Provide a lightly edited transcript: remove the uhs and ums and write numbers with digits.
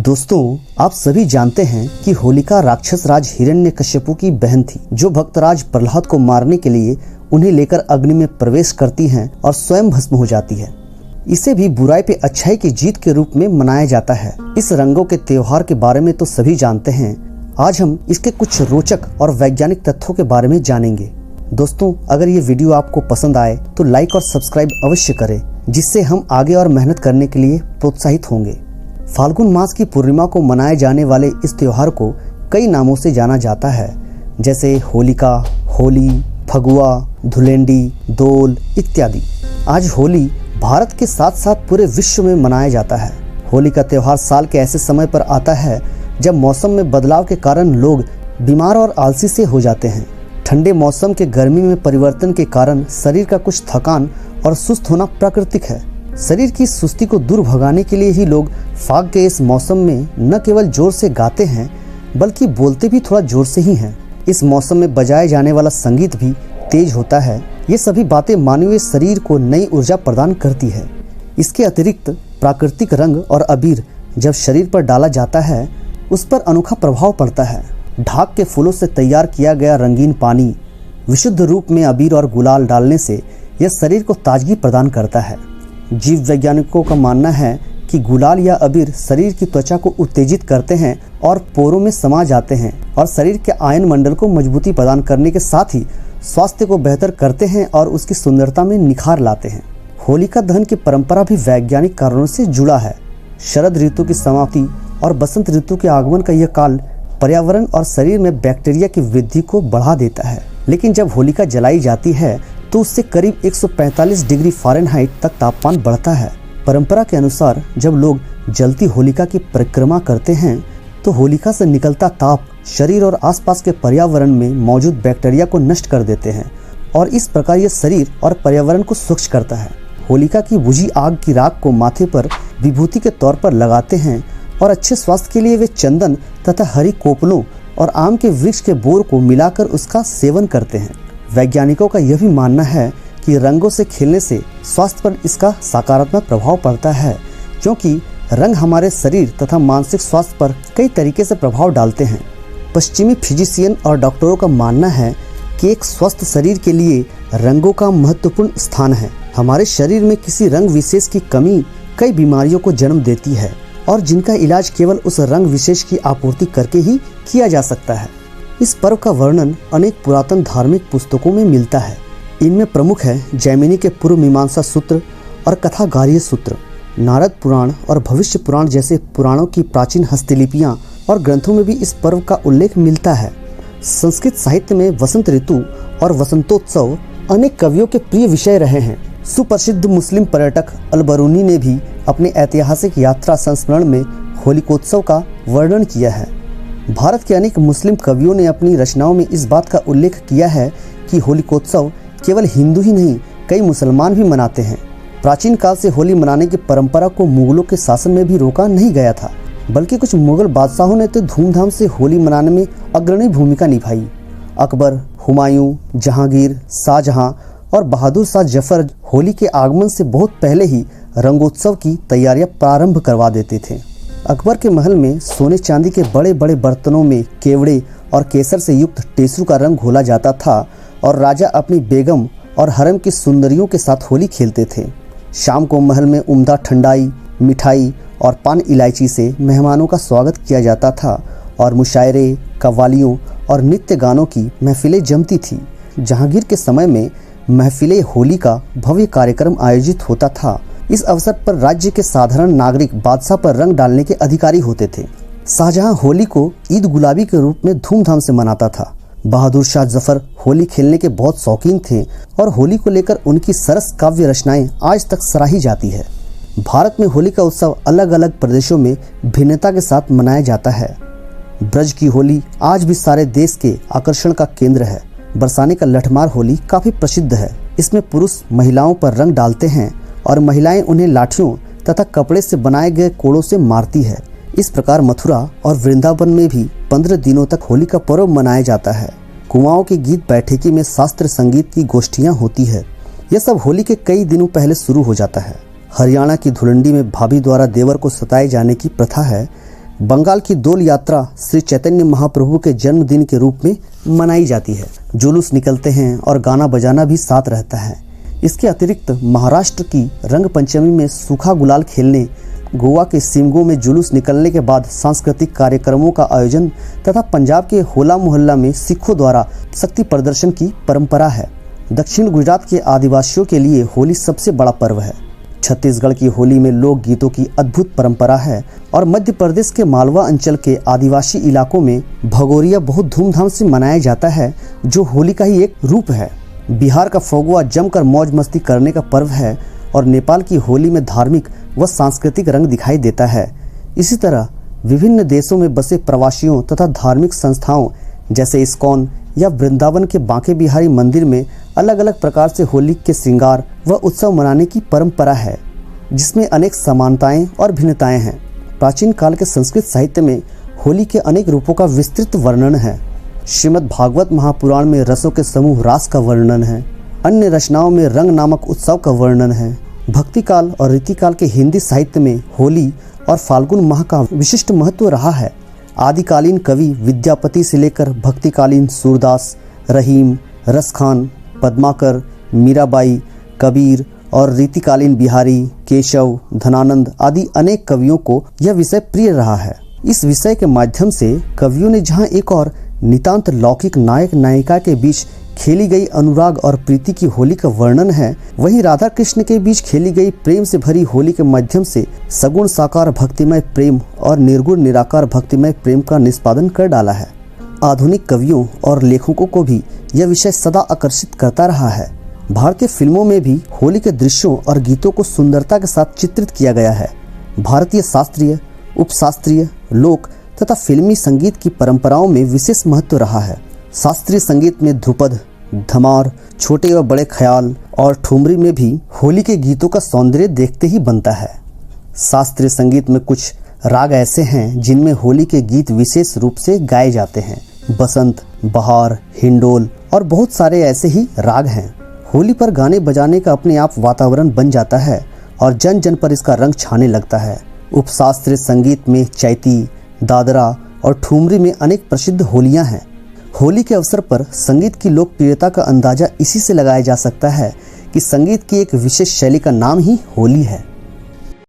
दोस्तों, आप सभी जानते हैं कि होलिका राक्षस राज हिरण्यकश्यपु की बहन थी, जो भक्तराज प्रहलाद को मारने के लिए उन्हें लेकर अग्नि में प्रवेश करती हैं और स्वयं भस्म हो जाती है। इसे भी बुराई पे अच्छाई की जीत के रूप में मनाया जाता है। इस रंगों के त्योहार के बारे में तो सभी जानते हैं। आज हम इसके कुछ रोचक और वैज्ञानिक तथ्यों के बारे में जानेंगे। दोस्तों, अगर ये वीडियो आपको पसंद आए तो लाइक और सब्सक्राइब अवश्य करें, जिससे हम आगे और मेहनत करने के लिए प्रोत्साहित होंगे। फाल्गुन मास की पूर्णिमा को मनाए जाने वाले इस त्योहार को कई नामों से जाना जाता है, जैसे होलिका, होली, फगुआ, धुलेंडी, दोल इत्यादि। आज होली भारत के साथ साथ पूरे विश्व में मनाया जाता है। होली का त्योहार साल के ऐसे समय पर आता है जब मौसम में बदलाव के कारण लोग बीमार और आलसी से हो जाते हैं। ठंडे मौसम के गर्मी में परिवर्तन के कारण शरीर का कुछ थकान और सुस्त होना प्राकृतिक है। शरीर की सुस्ती को दूर भगाने के लिए ही लोग फाग के इस मौसम में न केवल जोर से गाते हैं, बल्कि बोलते भी थोड़ा जोर से ही हैं। इस मौसम में बजाए जाने वाला संगीत भी तेज होता है। ये सभी बातें मानवीय शरीर को नई ऊर्जा प्रदान करती है। इसके अतिरिक्त प्राकृतिक रंग और अबीर जब शरीर पर डाला जाता है, उस पर अनोखा प्रभाव पड़ता है। ढाक के फूलों से तैयार किया गया रंगीन पानी विशुद्ध रूप में अबीर और गुलाल डालने से यह शरीर को ताजगी प्रदान करता है। जीव वैज्ञानिकों का मानना है कि गुलाल या अबीर शरीर की त्वचा को उत्तेजित करते हैं और पोरों में समा जाते हैं और शरीर के आयन मंडल को मजबूती प्रदान करने के साथ ही स्वास्थ्य को बेहतर करते हैं और उसकी सुंदरता में निखार लाते हैं। होलिका दहन की परंपरा भी वैज्ञानिक कारणों से जुड़ा है। शरद ऋतु की समाप्ति और बसंत ऋतु के आगमन का यह काल पर्यावरण और शरीर में बैक्टीरिया की वृद्धि को बढ़ा देता है। लेकिन जब होलिका जलाई जाती है तो उससे करीब 145 डिग्री फ़ारेनहाइट तक तापमान बढ़ता है। परंपरा के अनुसार जब लोग जलती होलिका की परिक्रमा करते हैं तो होलिका से निकलता ताप शरीर और आसपास के पर्यावरण में मौजूद बैक्टीरिया को नष्ट कर देते हैं और इस प्रकार यह शरीर और पर्यावरण को स्वच्छ करता है। होलिका की बुझी आग की राख को माथे पर विभूति के तौर पर लगाते हैं और अच्छे स्वास्थ्य के लिए वे चंदन तथा हरी कोपलों और आम के वृक्ष के बोर को मिलाकर उसका सेवन करते हैं। वैज्ञानिकों का यह भी मानना है कि रंगों से खेलने से स्वास्थ्य पर इसका सकारात्मक प्रभाव पड़ता है, क्योंकि रंग हमारे शरीर तथा मानसिक स्वास्थ्य पर कई तरीके से प्रभाव डालते हैं। पश्चिमी फिजिशियन और डॉक्टरों का मानना है कि एक स्वस्थ शरीर के लिए रंगों का महत्वपूर्ण स्थान है। हमारे शरीर में किसी रंग विशेष की कमी कई बीमारियों को जन्म देती है और जिनका इलाज केवल उस रंग विशेष की आपूर्ति करके ही किया जा सकता है। इस पर्व का वर्णन अनेक पुरातन धार्मिक पुस्तकों में मिलता है। इनमें प्रमुख है जैमिनी के पूर्व मीमांसा सूत्र और कथागार्य सूत्र। नारद पुराण और भविष्य पुराण जैसे पुराणों की प्राचीन हस्तलिपियां और ग्रंथों में भी इस पर्व का उल्लेख मिलता है। संस्कृत साहित्य में वसंत ऋतु और वसंतोत्सव अनेक कवियों के प्रिय विषय रहे हैं। सुप्रसिद्ध मुस्लिम पर्यटक अल-बरूनी ने भी अपने ऐतिहासिक यात्रा संस्मरण में होलिकोत्सव का वर्णन किया है। भारत के अनेक मुस्लिम कवियों ने अपनी रचनाओं में इस बात का उल्लेख किया है कि होलिकोत्सव केवल हिंदू ही नहीं, कई मुसलमान भी मनाते हैं। प्राचीन काल से होली मनाने की परंपरा को मुगलों के शासन में भी रोका नहीं गया था, बल्कि कुछ मुगल बादशाहों ने तो धूमधाम से होली मनाने में अग्रणी भूमिका निभाई। अकबर, हुमायूं, जहांगीर, शाहजहां और बहादुर शाह जफर होली के आगमन से बहुत पहले ही रंगोत्सव की तैयारियां प्रारंभ करवा देते थे। अकबर के महल में सोने चांदी के बड़े बड़े बर्तनों में केवड़े और केसर से युक्त टेसू का रंग घोला जाता था और राजा अपनी बेगम और हरम की सुंदरियों के साथ होली खेलते थे। शाम को महल में उम्दा ठंडाई, मिठाई और पान इलायची से मेहमानों का स्वागत किया जाता था और मुशायरे, कव्वालियों और नृत्य गानों की महफिलें जमती थी। जहांगीर के समय में महफिले होली का भव्य कार्यक्रम आयोजित होता था। इस अवसर पर राज्य के साधारण नागरिक बादशाह पर रंग डालने के अधिकारी होते थे। शाहजहां होली को ईद गुलाबी के रूप में धूमधाम से मनाता था। बहादुर शाह जफर होली खेलने के बहुत शौकीन थे और होली को लेकर उनकी सरस काव्य रचनाएं आज तक सराही जाती है। भारत में होली का उत्सव अलग अलग प्रदेशों में भिन्नता के साथ मनाया जाता है। ब्रज की होली आज भी सारे देश के आकर्षण का केंद्र है। बरसाने का लठमार होली काफी प्रसिद्ध है। इसमें पुरुष महिलाओं पर रंग डालते हैं और महिलाएं उन्हें लाठियों तथा कपड़े से बनाए गए कोड़ों से मारती है। इस प्रकार मथुरा और वृंदावन में भी 15 दिनों तक होली का पर्व मनाया जाता है। कुआंओं के गीत बैठकी में शास्त्र संगीत की गोष्ठियां होती है। यह सब होली के कई दिनों पहले शुरू हो जाता है। हरियाणा की धुलंडी में भाभी द्वारा देवर को सताए जाने की प्रथा है। बंगाल की डोल यात्रा श्री चैतन्य महाप्रभु के जन्मदिन के रूप में मनाई जाती है। जुलूस निकलते हैं और गाना बजाना भी साथ रहता है। इसके अतिरिक्त महाराष्ट्र की रंग पंचमी में सूखा गुलाल खेलने, गोवा के सिमगो में जुलूस निकलने के बाद सांस्कृतिक कार्यक्रमों का आयोजन तथा पंजाब के होला मोहल्ला में सिखों द्वारा शक्ति प्रदर्शन की परंपरा है। दक्षिण गुजरात के आदिवासियों के लिए होली सबसे बड़ा पर्व है। छत्तीसगढ़ की होली में लोक गीतों की अद्भुत परंपरा है और मध्य प्रदेश के मालवा अंचल के आदिवासी इलाकों में भगोरिया बहुत धूमधाम से मनाया जाता है, जो होली का ही एक रूप है। बिहार का फगुआ जमकर मौज मस्ती करने का पर्व है और नेपाल की होली में धार्मिक व सांस्कृतिक रंग दिखाई देता है। इसी तरह विभिन्न देशों में बसे प्रवासियों तथा धार्मिक संस्थाओं जैसे इस्कॉन या वृंदावन के बांके बिहारी मंदिर में अलग अलग प्रकार से होली के श्रृंगार व उत्सव मनाने की परंपरा है, जिसमें अनेक समानताएं और भिन्नताएं हैं। प्राचीन काल के संस्कृत साहित्य में होली के अनेक रूपों का विस्तृत वर्णन है। श्रीमद् भागवत महापुराण में रसों के समूह रास का वर्णन है। अन्य रचनाओं में रंग नामक उत्सव का वर्णन है। भक्ति काल और रीतिकाल के हिंदी साहित्य में होली और फाल्गुन माह का विशिष्ट महत्व रहा है। आदिकालीन कवि विद्यापति से लेकर भक्तिकालीन सूरदास, रहीम, रसखान, पद्माकर, मीराबाई, कबीर और रीतिकालीन बिहारी, केशव, धनानंद आदि अनेक कवियों को यह विषय प्रिय रहा है। इस विषय के माध्यम से कवियों ने जहां एक और नितांत लौकिक नायक नायिका के बीच खेली गई अनुराग और प्रीति की होली का वर्णन है, वहीं राधा कृष्ण के बीच खेली गई प्रेम से भरी होली के माध्यम से सगुण साकार भक्तिमय प्रेम और निर्गुण निराकार भक्तिमय प्रेम का निष्पादन कर डाला है। आधुनिक कवियों और लेखकों को भी यह विषय सदा आकर्षित करता रहा है। भारतीय फिल्मों में भी होली के दृश्यों और गीतों को सुंदरता के साथ चित्रित किया गया है। भारतीय शास्त्रीय, उपशास्त्रीय, लोक तथा फिल्मी संगीत की परंपराओं में विशेष महत्व रहा है। शास्त्रीय संगीत में ध्रुपद, धमार, छोटे व बड़े ख्याल और ठुमरी में भी होली के गीतों का सौंदर्य देखते ही बनता है। शास्त्रीय संगीत में कुछ राग ऐसे हैं जिनमें होली के गीत विशेष रूप से गाए जाते हैं। बसंत, बहार, हिंडोल और बहुत सारे ऐसे ही राग हैं। होली पर गाने बजाने का अपने आप वातावरण बन जाता है और जन जन पर इसका रंग छाने लगता है। उपशास्त्रीय संगीत में चैती, दादरा और ठुमरी में अनेक प्रसिद्ध होलियां हैं। होली के अवसर पर संगीत की लोकप्रियता का अंदाजा इसी से लगाया जा सकता है कि संगीत की एक विशेष शैली का नाम ही होली है।